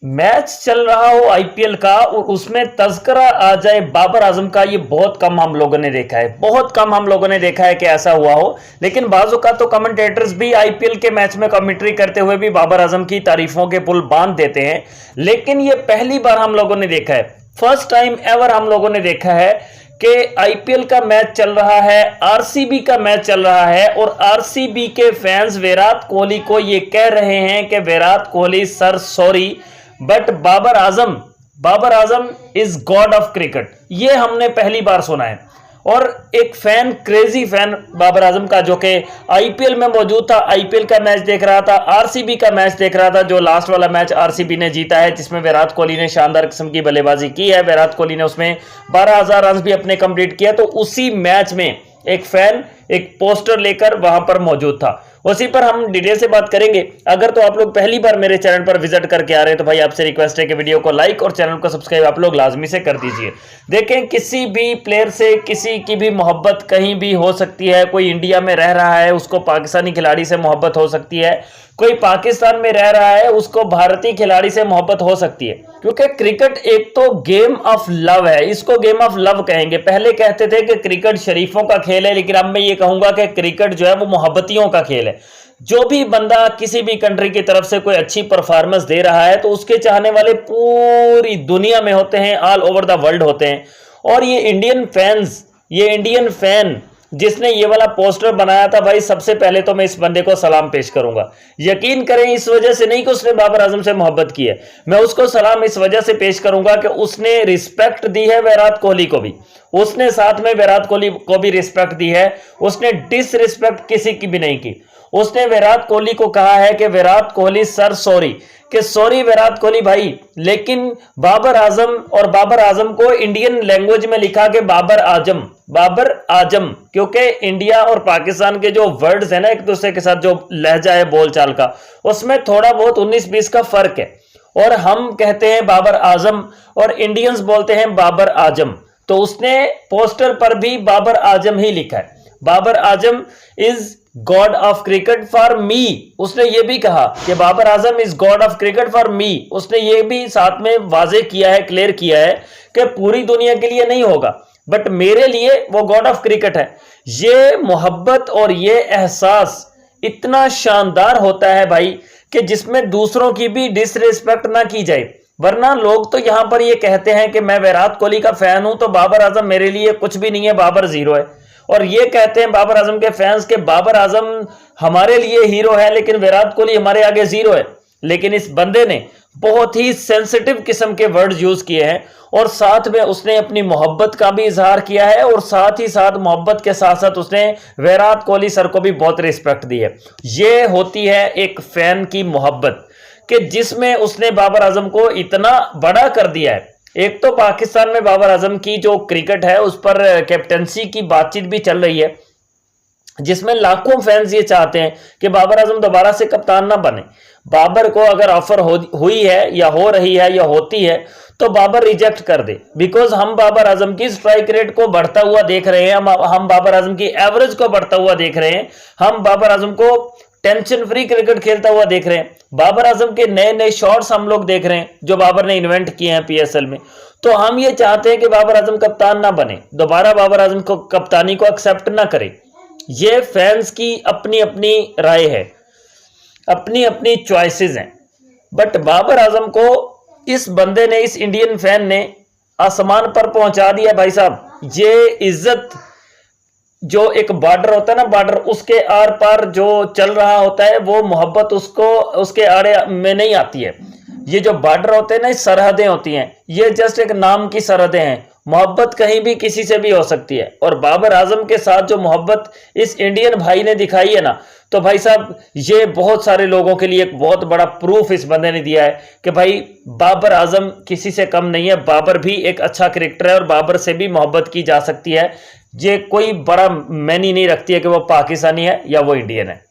Match चल रहा हो आईपीएल का और उसमें तज़किरा आ जाए बाबर आजम का, ये बहुत कम हम लोगों ने देखा है। बहुत कम हम लोगों ने देखा है कि ऐसा हुआ हो। लेकिन बाजू का तो कमेंटेटर्स भी आईपीएल के मैच में कमेंट्री करते हुए भी बाबर आजम की तारीफों के पुल बांध देते हैं। लेकिन ये पहली बार हम लोगों ने देखा है, फर्स्ट टाइम एवर हम लोगों ने देखा है कि आईपीएल का मैच चल रहा है, आरसीबी का मैच चल रहा है और आरसीबी के फैंस विराट कोहली को ये कह रहे हैं कि Virat Kohli sir sorry, but Babar Azam is God of cricket. ये हमने पहली बार सुना है। और एक fan, crazy fan Babar Azam का, जो कि आईपीएल में मौजूद था, आईपीएल का मैच देख रहा था, आरसीबी का मैच देख रहा था, जो लास्ट वाला मैच आरसीबी ने जीता है, जिसमें विराट कोहली ने शानदार किस्म की बल्लेबाजी की है। विराट कोहली ने उसमें 12,000 रन भी अपने कंप्लीट किया। तो उसी मैच में एक फैन एक पोस्टर लेकर वहां पर मौजूद था। उसी पर हम डिटेल से बात करेंगे। अगर तो आप लोग पहली बार मेरे चैनल पर विजिट करके आ रहे हैं तो भाई आपसे रिक्वेस्ट है कि वीडियो को लाइक और चैनल को सब्सक्राइब आप लोग लाजमी से कर दीजिए। देखें, किसी भी प्लेयर से किसी की भी मोहब्बत कहीं भी हो सकती है। कोई इंडिया में रह रहा है, उसको पाकिस्तानी खिलाड़ी से मोहब्बत हो सकती है। कोई पाकिस्तान में रह रहा है, उसको भारतीय खिलाड़ी से मोहब्बत हो सकती है। क्योंकि क्रिकेट एक तो गेम ऑफ लव है, इसको गेम ऑफ लव कहेंगे। पहले कहते थे कि क्रिकेट शरीफों का खेल है, लेकिन अब मैं ये कहूंगा कि क्रिकेट जो है वो मोहब्बतियों का खेल है। जो भी बंदा किसी भी कंट्री की तरफ से कोई अच्छी परफॉर्मेंस दे रहा है तो उसके चाहने वाले पूरी दुनिया में होते हैं, ऑल ओवर द वर्ल्ड होते हैं। और ये इंडियन फैन जिसने ये वाला पोस्टर बनाया था, भाई सबसे पहले तो मैं इस बंदे को सलाम पेश करूंगा। यकीन करें, इस वजह से नहीं कि उसने बाबर आजम से मोहब्बत की है, मैं उसको सलाम इस वजह से पेश करूंगा कि उसने रिस्पेक्ट दी है विराट कोहली को भी, उसने साथ में विराट कोहली को भी रिस्पेक्ट दी है। उसने डिसरिस्पेक्ट किसी की भी नहीं की। उसने विराट कोहली को कहा है कि विराट कोहली सर सॉरी, कि सॉरी विराट कोहली भाई। लेकिन बाबर आजम को इंडियन लैंग्वेज में लिखा कि बाबर आजम, क्योंकि इंडिया और पाकिस्तान के जो वर्ड्स है ना एक दूसरे के साथ, जो लहजा है बोलचाल का, उसमें थोड़ा बहुत 19-20 का फर्क है। और हम कहते हैं बाबर आजम और इंडियंस बोलते हैं बाबर आजम। तो उसने पोस्टर पर भी बाबर आजम ही लिखा है। Babar Azam is God of cricket for me. उसने ये भी कहा कि Babar Azam is God of cricket for me. उसने ये भी साथ में वाजे किया है, क्लियर किया है कि पूरी दुनिया के लिए नहीं होगा, बट मेरे लिए वो गॉड ऑफ क्रिकेट है। ये मोहब्बत और ये एहसास इतना शानदार होता है भाई कि जिसमें दूसरों की भी डिसरिस्पेक्ट ना की जाए। वरना लोग तो यहां पर ये कहते हैं कि मैं विराट कोहली का फैन हूं तो बाबर आजम मेरे लिए कुछ भी नहीं है, बाबर जीरो है। और ये कहते हैं बाबर आजम के फैंस के बाबर आजम हमारे लिए हीरो है लेकिन विराट कोहली हमारे आगे जीरो है। लेकिन इस बंदे ने बहुत ही सेंसिटिव किस्म के वर्ड्स यूज किए हैं और साथ में उसने अपनी मोहब्बत का भी इजहार किया है और साथ ही साथ मोहब्बत के साथ साथ उसने विराट कोहली सर को भी बहुत रिस्पेक्ट दी है। ये होती है एक फैन की मोहब्बत कि जिसमें उसने बाबर आजम को इतना बड़ा कर दिया है। एक तो पाकिस्तान में बाबर आजम की जो क्रिकेट है उस पर कैप्टनसी की बातचीत भी चल रही है, जिसमें लाखों फैंस ये चाहते हैं कि बाबर आजम दोबारा से कप्तान ना बने। बाबर को अगर ऑफर हुई है या हो रही है या होती है तो बाबर रिजेक्ट कर दे, बिकॉज हम बाबर आजम की स्ट्राइक रेट को बढ़ता हुआ देख रहे हैं, हम बाबर आजम की एवरेज को बढ़ता हुआ देख रहे हैं, हम बाबर आजम को टेंशन फ्री क्रिकेट खेलता हुआ देख रहे हैं। बाबर आजम के नए नए शॉट्स हम लोग देख रहे हैं जो बाबर ने इन्वेंट किए हैं पीएसएल में। तो हम ये चाहते हैं कि बाबर आजम कप्तान ना बने, दोबारा बाबर आजम को कप्तानी को एक्सेप्ट ना करे। ये फैंस की अपनी अपनी राय है, अपनी अपनी चॉइसेस हैं। बट बाबर आजम को इस बंदे ने, इस इंडियन फैन ने आसमान पर पहुंचा दिया भाई साहब। ये इज्जत, जो एक बॉर्डर होता है ना, बॉर्डर उसके आर पार जो चल रहा होता है वो मोहब्बत उसको उसके आड़े में नहीं आती है। ये जो बॉर्डर होते हैं ना, सरहदें होती हैं, ये जस्ट एक नाम की सरहदें हैं। मोहब्बत कहीं भी किसी से भी हो सकती है। और बाबर आजम के साथ जो मोहब्बत इस इंडियन भाई ने दिखाई है ना, तो भाई साहब ये बहुत सारे लोगों के लिए एक बहुत बड़ा प्रूफ इस बंदे ने दिया है कि भाई बाबर आजम किसी से कम नहीं है। बाबर भी एक अच्छा क्रिकेटर है और बाबर से भी मोहब्बत की जा सकती है। ये कोई बड़ा मैनी नहीं रखती है कि वो पाकिस्तानी है या वो इंडियन है।